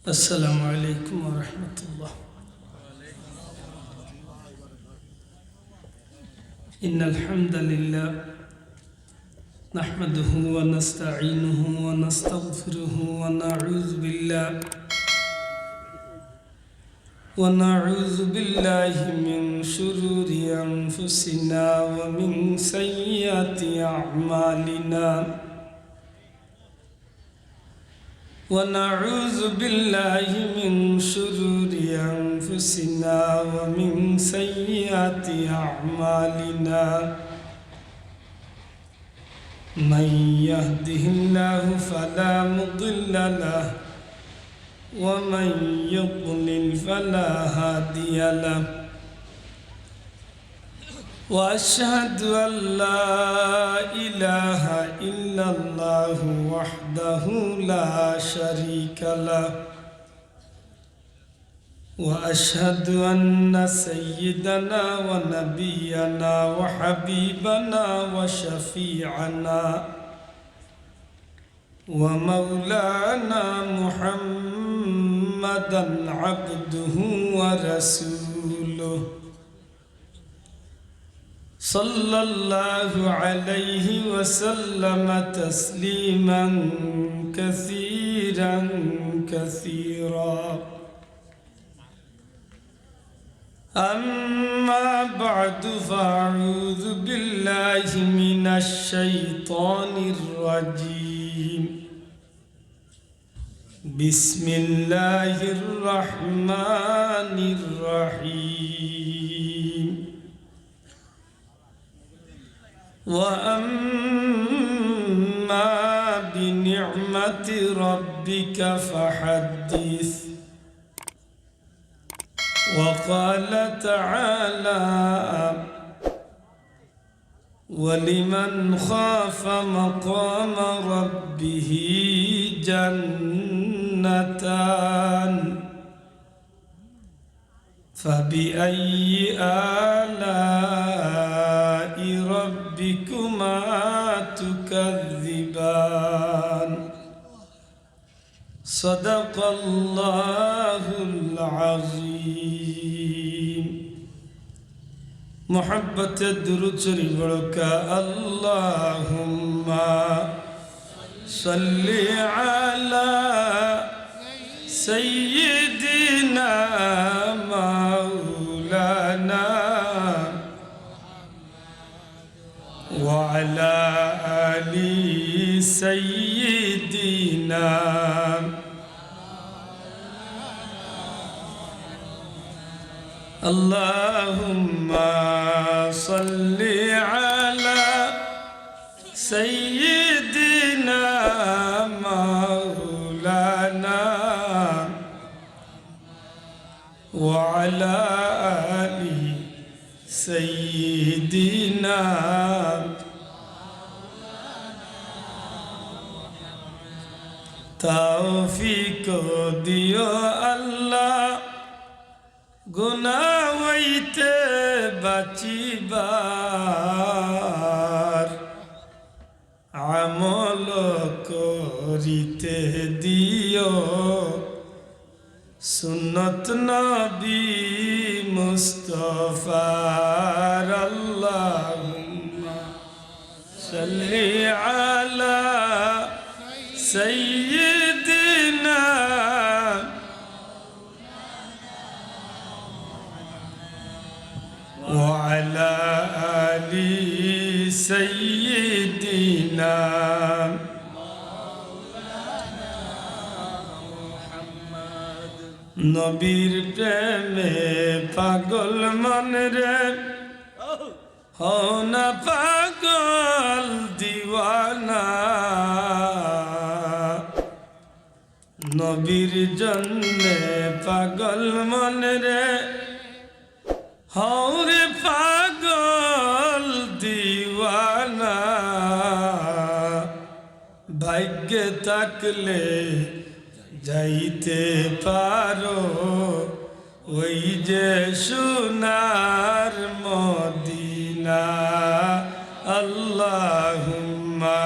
السلام عليكم ورحمة الله. إن الحمد لله نحمده ونستعينه ونستغفره ونعوذ بالله من شرور أنفسنا ومن سيئات أعمالنا ونعوذ بالله من شرور أنفسنا ومن سيئات أعمالنا من يهده الله فلا مضل له ومن يضلل فلا هادي له وأشهد أن لا إله إلا الله وحده لا شريك له وأشهد أن سيدنا ونبينا وحبيبنا وشفيعنا ومولانا محمدا عبده ورسوله صلى الله عليه وسلم تسليما كثيرا كثيرا. أما بعد فأعوذ بالله من الشيطان الرجيم. بسم الله الرحمن الرحيم. وأما بنعمة ربك فحدث. وقال تعالى ولمن خاف مقام ربه جنتان فبأي آلاء ربكما تكذبان. صدق الله العظيم. محبت درود شریف بڑھکا اللهم صل على سيدنا مولانا وعلى آل سيدنا اللهم صل على سيدنا مولانا وعلى آل سيدنا توفیق দিও আল্লাহ গুনাহ হইতে বাঁচিবার আমল করিতে দিও সুন্নত নবী মুস্তাফার আল্লাহুম্মা সাল্লি আলা সাইয়্যিদিনা وعلى آل سيدنا নবীর প্রেমে পাগল মন রে হও না পাগল দিওয়ানা নবীর জন্যে পাগল মন রে হৌরে পাগল দিওয়ানা ভাগ্যে থাকলে যাইতে পারো ওই যে সোনার মদিনা আল্লাহুম্মা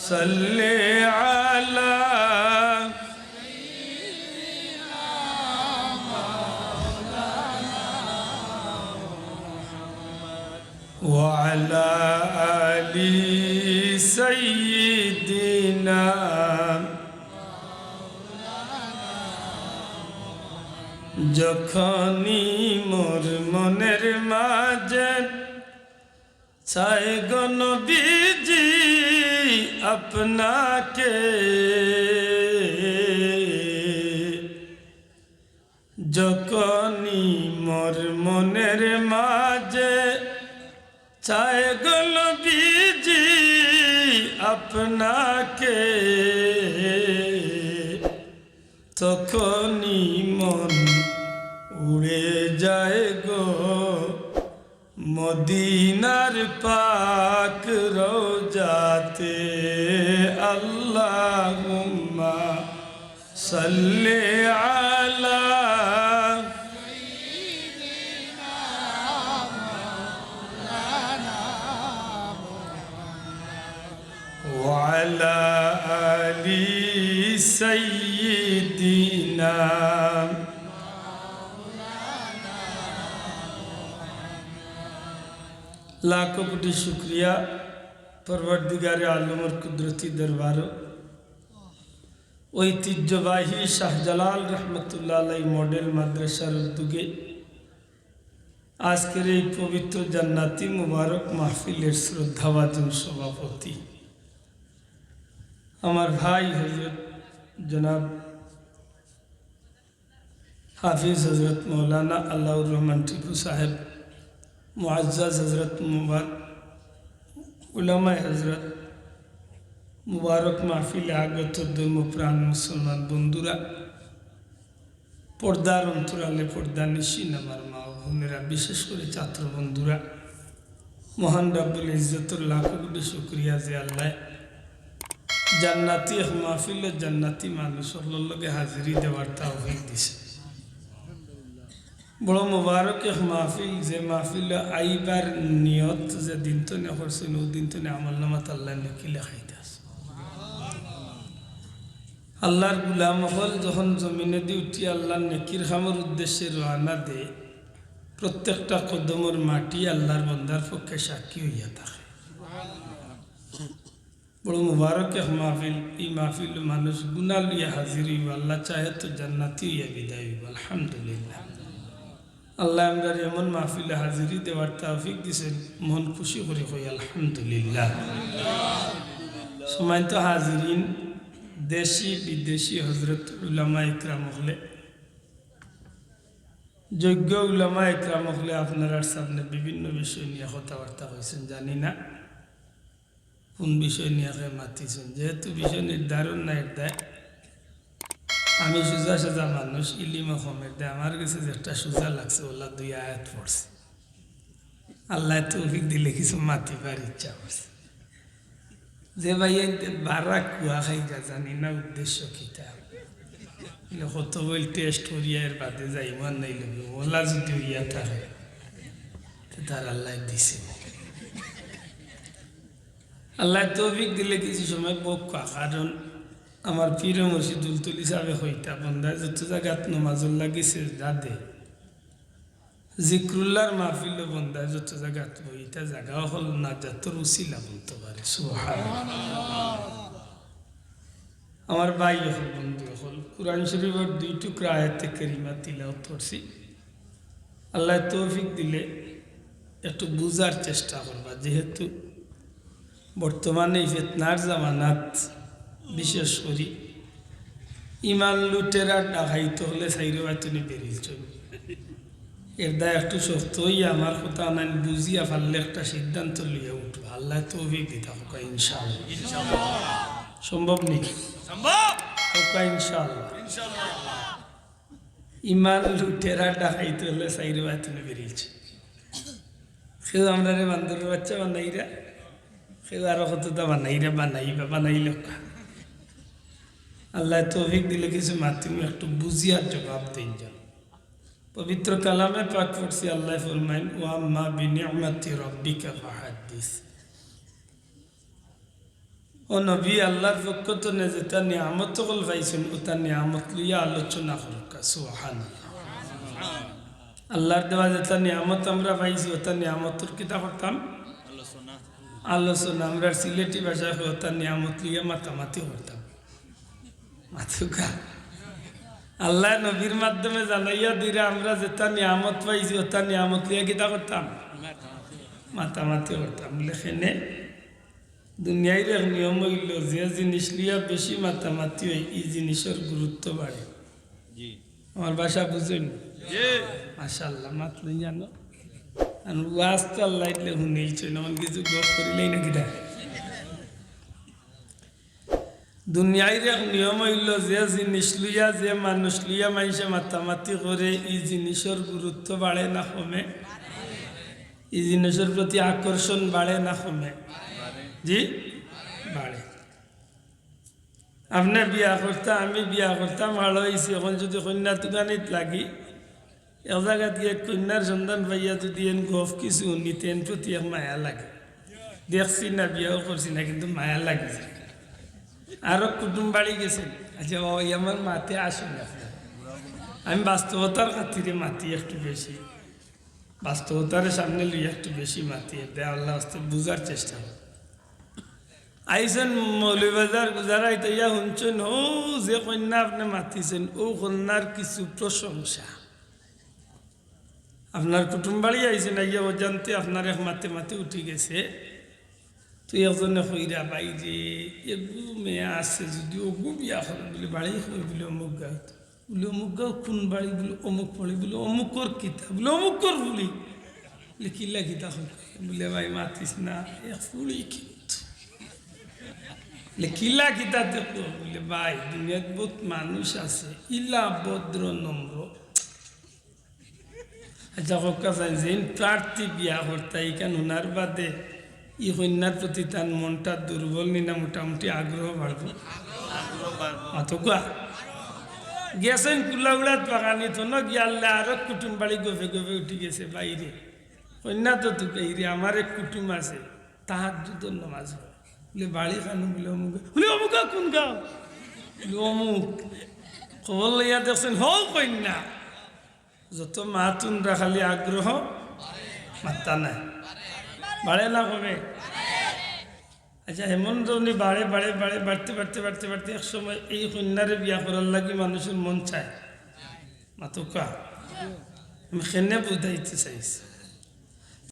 সাল্লি আলা যখনই মোর মনের মাঝে চাই গো নবীজি আপনাকে, যখনই মোর মনের মাঝে চাই গো নবীজি আপনাকে, তখনই মন উড়ে যায় গো মদিনার পাক রওজাতে। আল্লাহুম্মা সাল্লি আলা ওয়া আলা আলি সাইয়্যিদিনা। लाखों कोटि शुक्रिया परवरदिगारे आलमर कुदरती दरबार ঐতিহ্যবাহী শাহজালাল রহমতুল্লাহ আলাই মডেল মাদ্রাসার উদ্যোগে আজকের এই পবিত্র জান্নাতি মুবারক মাহফিলের শ্রদ্ধাভাজন সভাপতি আমার ভাই হযরত জনাব হাফিজ হযরত মৌলানা আল্লাহুর রহমান টিপু সাহেব, মুআজ্জাজ হযরত উলামায়ে হযরত, মুবারক মাহফিলে আগত ধর্মপ্রাণ মুসলমান বন্ধুরা, পর্দার অন্তরালে পর্দা নিশিন আমার মা ও বোনেরা, বিশেষ করে ছাত্র বন্ধুরা, মহান রব্বুল ইজ্জতুর লাখো কোটি শুকরিয়া যে আল্লাহ জান্নাতি মাহফিল জান্নাতি মানুষের লগে হাজিরি দেওয়ার তৌফিক দিছে। বড় মুবারক এক মাহফিল, যে মাহফিল আইবার নিয়ত যে দিন তো নে করছেন ও দিন তো নে আমল নামাত আল্লাহ নেকি লেখাইতে আছে। আল্লাহর গুলাম হল যখন জমিনে দিয়ে উঠি আল্লাহর নেকির খামের উদ্দেশ্যে রওনা দেয়, প্রত্যেকটা কদমর মাটি আল্লাহর বন্দার পক্ষে সাক্ষী হইয়া থাকে। বড় মুবারক এক মাহফিল। এই মাহফিল মানুষ গুনাহ লইয়া হাজির হইব, আল্লাহ চাহে তো জান্নাতি হইয়া বিদায় হইব। আলহামদুলিল্লাহ, আল্লাহ আমরা এমন মাহফিলে হাজিরি দেওয়ার তৌফিক দিয়েছেন, মন খুশি করে কই আলহামদুলিল্লাহ। সম্মানিত হাজিরিন, দেশি বিদেশি হযরত উলামা ইকরাম হলে, যোগ্য উলামা ইকরাম হলে আপনার সামনে বিভিন্ন বিষয় নিয়ে কথাবার্তা হয়েছেন। জানি না কোন বিষয় নিয়ে মাতিছেন, যেহেতু বিষয় নির্ধারণ নাই দেয়, আমি সোজা সোজা মানুষ, ইলিম কমের দেয়, আমার কাছে যেটা সোজা লাগছে ওলা 2 আয়াত পড়ছে। আল্লাহ তৌফিক দিলে কিছু মাতিবার ইচ্ছা করছে। যে ভাই বারা কুয়া খাই যা জানি না উদ্দেশ্য কিতা, কত বই টেস্ট করিয়া এর বাদে যাই মান নাই লাগবে, ওলা যদি ইয়া থাকে তার আল্লাহ দিছে। আল্লাহ তৌফিক দিলে কিছু সময় বক, কারণ আমার পীর মুর্শিদুল তুলি সাহেব হইতা বন্ধা যত জায়গাত নমাজুল লাগিছে যাদে জিক্রুল্লাহর মাহফিল বন্ধা যত জায়গাত হইতা জায়গা হল না যত রুসিলা বলতে পারে। সুবহানাল্লাহ। আমার ভাই হল বন্ধু হল কুরআন শরীফের 2 টুকরা আয়াতে কারিমা তিলাওয়াত করছি। আল্লাহ তৌফিক দিলে একটু বুঝার চেষ্টা করবা, যেহেতু বর্তমানে ফিতনার জামানাত বিশেষ করে ইমান লুটেরা ডাকাইতে হলে সাইরে বাতুনি বেরিয়ে চলবে। এর দায় একটু শক্ত হইয়া আমার কথা নাই বুঝিয়া পারলে একটা সিদ্ধান্ত লইয়া উঠবা। আল্লাহ তৌফিক দিতে হোক ইনশাআল্লাহ। সম্ভব নাকি? সম্ভব হোক ইনশাআল্লাহ। ইমান লুটেরা ডাকাইতে হলে সাইরে বাতুনি বেরিয়েছে। কেউ আমরা রে বান্দরের বাচ্চা বানাইরা, কেউ আরো কতটা বানাইরা বানাইল। আল্লাহ তৌফিক দিলে কিছু মাধ্যমে একটু বুঝিয়ার জবাব দেন যান। পবিত্র কালামে পাক পড়ছি, আল্লাহ ফরমাইন ওয়া আম্মা বিনিআমাতি রাব্বিকা ফাহাদ্দিস। ও নবী, আল্লাহর পক্ষ তো যেটা নিয়ামত কল পাইছেন ওটা নিয়ামত লইয়া আলোচনা করুক। সুবহানাল্লাহ। আল্লাহর দেওয়া যেটা নিয়ামত আমরা পাইছি ওটা নিয়ামতর কিতা করতাম আলোচনা। আমরা সিলেটি ভাষায় ওটা নিয়ামত লইয়া মাতামাতি করতাম। মাথুকা আল্লাহ নবীর মাধ্যমে জানাইয়া দিলে আমরা যেটা নিয়ামত পাইছি ওটা নিয়ামত লিয়ে কিতা করতাম, মাতামাতি করতাম। লেখেনে দুনিয়ার এক নিয়ম হইল যে জিনিস লিয়া বেশি মাতামাতি হয় এই জিনিসের গুরুত্ব বাড়ে। আমার ভাষা বুঝেন? মাশাআল্লাহ, মাতলে জানো আর ওয়াজ তো আল্লাহ শুনেইছে এমন কিছু গপ করিলেই নাকি দেয়। দুনিয়ার এক নিয়ম হইল যে জিনিস লইয়া যে মানুষ লইয়া মানুষে মাতামাতি করে এই জিনিসের গুরুত্ব বাড়ে না কমে, এই জিনিসের প্রতি আকর্ষণ বাড়ে না কমে? জি বাড়ে। আপনি বিয়া করতাম, আমি বিয়া করতাম, ভালো হয়েছি। এখন যদি কন্যা দোকানিত লাগি এক জায়গাত গিয়ে কন্যার সন্ধান পাইয়া যদি এন গফ কিছু নিতেন প্রতি এক মায়া লাগে। দেখছি না, বিয়াও করছি না, কিন্তু মায়া লাগছে। আরো কুটুম বাড়ি গেছেন, আচ্ছা ওই আমার মাতে আসুন আপনার। আমি বাস্তবতার খাতিরে মাতি একটু বেশি, বাস্তবতার সামনে লইয়া একটু বেশি মাতি দেয় আল্লাহ আস্তে বুঝার চেষ্টা করি। আইসেন মৌলবাজার গুজারাই তৈয়া শুনছেন ও যে কন্যা আপনি মাতিছেন ও কন্যার কিছু প্রশংসা। আপনার কুটুম বাড়ি আইসেন, আইয়া অজান্তে আপনার এক মাতে মাতে উঠে গেছে। তুই একজনে কইরা বাইরে এগু মেয়া আছে যদি ওগু বিয়া করে বলে বাড়ি কই বলে অমুক গাঁও, বলে অমুক গাঁও কোন বাড়ি, বলে অমুক পড়ি, বলে অমুকর কিতা, বলে অমুকর বলি কিলা কিতা বলে ভাই মাতিস না এক ফুলি কিন্তু কিলা কিতা দেখো বলে ভাই দুনিয়াত বহুত মানুষ আছে ইলা ভদ্র নম্র। আচ্ছা কক্কা চাই যে প্রার্থী বিয়া করতা ইখান ওনার বাদে ই কন্যার প্রতি তার মনটা দুর্বল নি না মোটামুটি আগ্রহ বাড়বো? অতকা গেছেন কুলাউড়াত বাগানি তো না গিয়াল্লা আরো কুটুম বাড়ি গফে গফে উঠে গেছে বাইরে। কন্যা তো তুকে আমার এক কুটুম আছে তাহার দুধর নামাজ হয় বলে বাড়ি খানো বলে অমুক, বলে অমুক কোন গাও, বলে অমুক। খবর লইয়া দেখছেন হ কন্যা যত মাতুনরা খালি আগ্রহ মাত্তা নাই, বাড়ে না কমে? আচ্ছা হেমন্ত উনি বাড়ে বাড়ে বাড়ে বাড়তে বাড়তে বাড়তে বাড়তে এক সময় এই কন্যারে বিয়া করার লাগি মানুষের মন চায় মাতুকা। আমি সেনে বুঝাইতে চাইছি